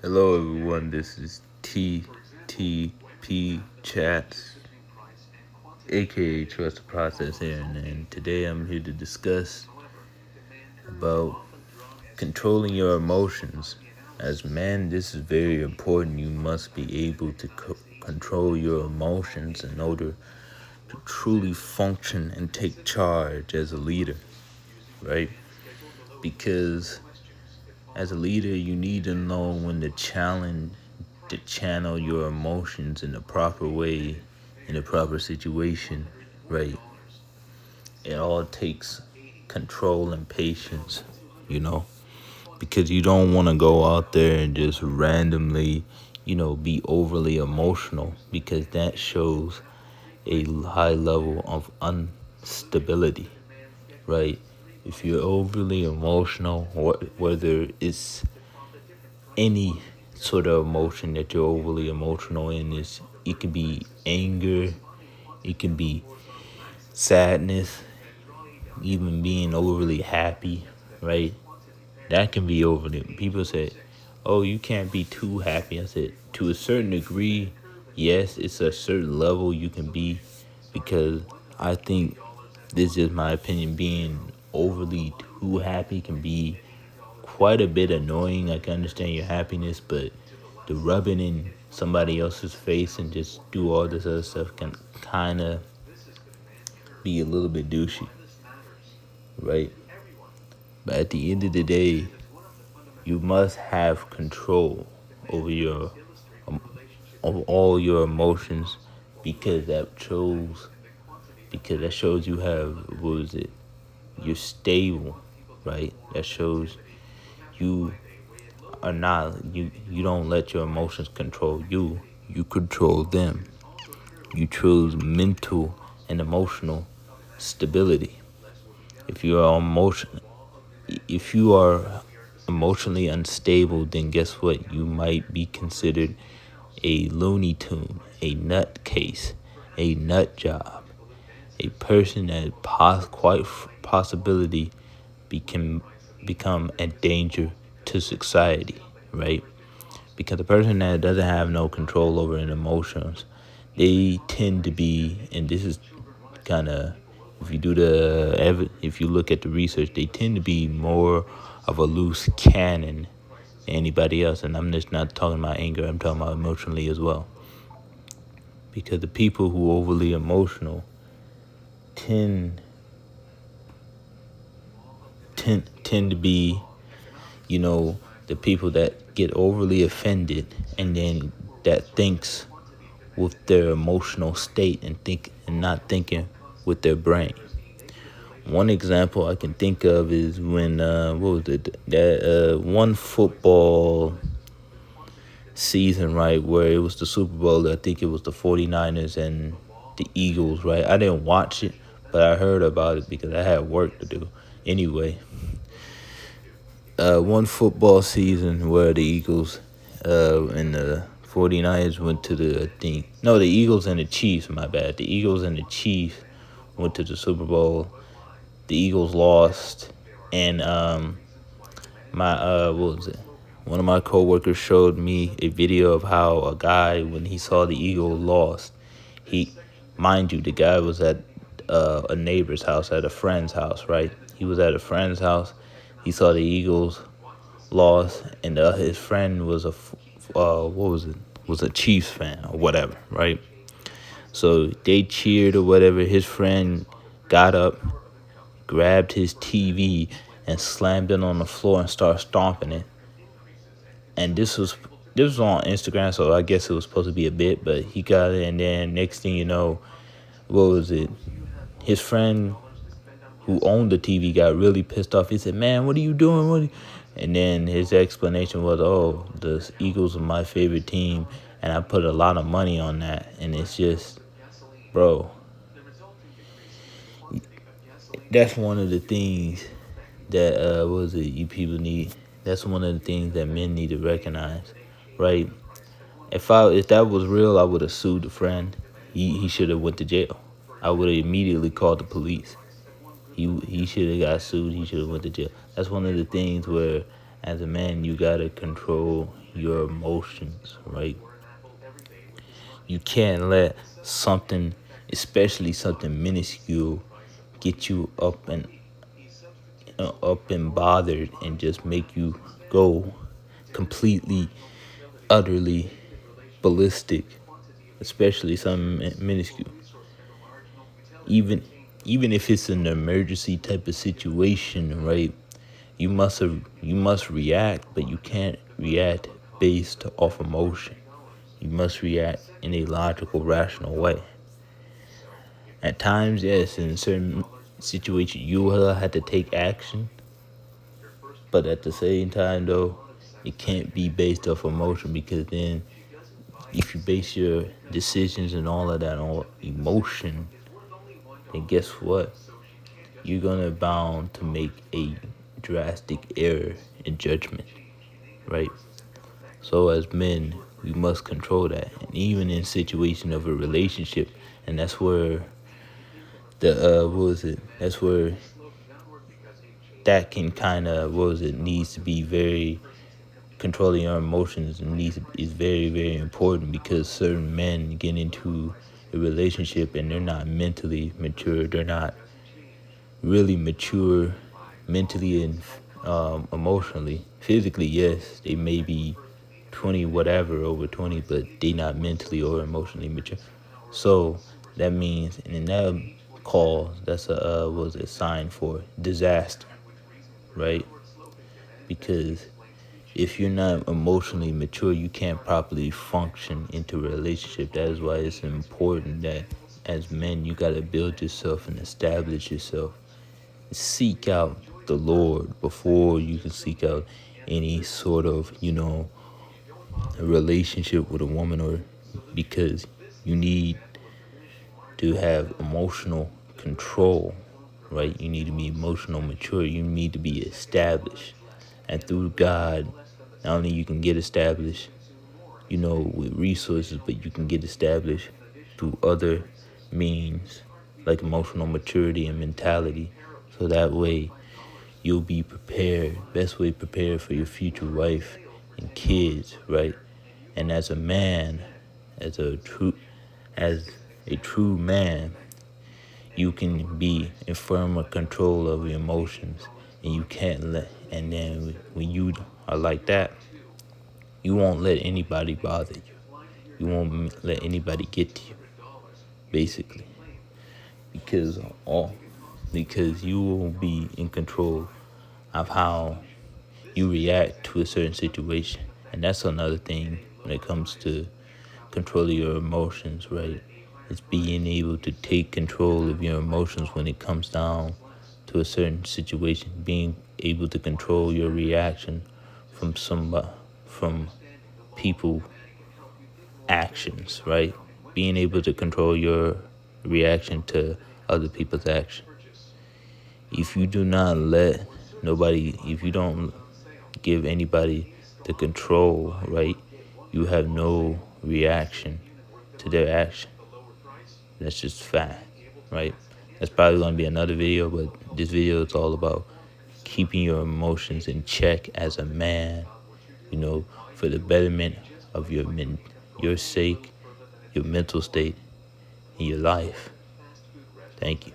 Hello everyone, this is TTP Chats, aka Trust the Process here, and today I'm here to discuss about controlling your emotions. As man, this is very important. You must be able to control your emotions in order to truly function and take charge as a leader, right? Because as a leader, you need to know when to channel your emotions in the proper way, in the proper situation, right? It all takes control and patience, you know, because you don't want to go out there and just randomly, be overly emotional, because that shows a high level of instability, right? If you're overly emotional, or whether it's any sort of emotion that you're overly emotional in, it can be anger, it can be sadness, even being overly happy, right? That can be overly. People say, "Oh, you can't be too happy." I said, to a certain degree, yes, it's a certain level you can be, because I think this is my opinion. Being overly too happy can be quite a bit annoying. I can understand your happiness, but the rubbing in somebody else's face and just do all this other stuff can kind of be a little bit douchey, right? But at the end of the day, you must have control over um, of all your emotions, because that shows you have, what is it? You're stable, right? That shows you are not, you don't let your emotions control you. You control them. You choose mental and emotional stability. If you are if you are emotionally unstable, then guess what? You might be considered a Looney Tune, a nutcase, a nut job, a person that quite possibility can become a danger to society, right? Because the person that doesn't have no control over their emotions, they tend to be, and this is kind of, if you look at the research, they tend to be more of a loose cannon than anybody else. And I'm just not talking about anger, I'm talking about emotionally as well. Because the people who are overly emotional tend tend to be, the people that get overly offended, and then that thinks with their emotional state, and not thinking with their brain. One example I can think of is when what was it, that one football season, right, where it was the Super Bowl. I think it was the 49ers and the Eagles, right? I didn't watch it, but I heard about it because I had work to do. Anyway, one football season where the Eagles and the 49ers went to the Eagles and the Chiefs, my bad. The Eagles and the Chiefs went to the Super Bowl. The Eagles lost, and my what was it? One of my coworkers showed me a video of how a guy, when he saw the Eagles lost, he, mind you, the guy was at a neighbor's house, at a friend's house, right? He was at a friend's house. He saw the Eagles lost, and his friend was what was it? Was a Chiefs fan or whatever, right? So they cheered or whatever. His friend got up, grabbed his TV, and slammed it on the floor and started stomping it. And this was on Instagram, so I guess it was supposed to be a bit, but he got it, and then next thing you know, what was it? His friend who owned the TV got really pissed off. He said, "Man, what are you doing? And then his explanation was, "Oh, the Eagles are my favorite team, and I put a lot of money on that." And it's just, bro, that's one of the things that what was it? You people need. That's one of the things that men need to recognize, right? If that was real, I would have sued the friend. He should have went to jail. I would have immediately called the police. He should have got sued. He should have went to jail. That's one of the things where, As a man, you gotta control your emotions, right? You can't let something, especially something minuscule, get you up and bothered and just make you go completely, utterly ballistic, especially something minuscule. Even even if it's an emergency type of situation, right? You must react, but you can't react based off emotion. You must react in a logical, rational way. At times, yes, in certain situations, you will have to take action, but at the same time, though, it can't be based off emotion because then, if you base your decisions and all of that on emotion, then guess what? You're gonna bound to make a drastic error in judgment, right? So as men, we must control that, and even in situation of a relationship, and that's where the what was it? That's where that can kind of what was it needs to be very controlling our emotions and needs is very very important because certain men get into a relationship and they're not mentally mature. They're not really mature mentally and emotionally. Physically, yes, they may be 20 whatever over 20, but they not mentally or emotionally mature. So that means, and in that call, that's a was a sign for disaster, right? Because if you're not emotionally mature, you can't properly function into a relationship. That is why it's important that as men, you gotta build yourself and establish yourself. Seek out the Lord before you can seek out any sort of, a relationship with a woman, or because you need to have emotional control, right? You need to be emotional mature. You need to be established. And through God, not only you can get established, with resources, but you can get established through other means like emotional maturity and mentality. So that way you'll be prepared, best way prepared for your future wife and kids, right? And as a man, as a true as a true man, you can be in firmer control of your emotions, and you can't let, and then when you are like that, you won't let anybody bother you. You won't let anybody get to you, basically, because all because you will be in control of how you react to a certain situation. And that's another thing when it comes to controlling your emotions, right? It's being able to take control of your emotions when it comes down to a certain situation, being able to control your reaction from from people actions, right? Being able to control your reaction to other people's action. If you do not let if you don't give anybody the control, right, you have no reaction to their action. That's just fact, right? That's probably going to be another video, but this video is all about keeping your emotions in check as a man, for the betterment of your sake, your mental state, and your life. Thank you.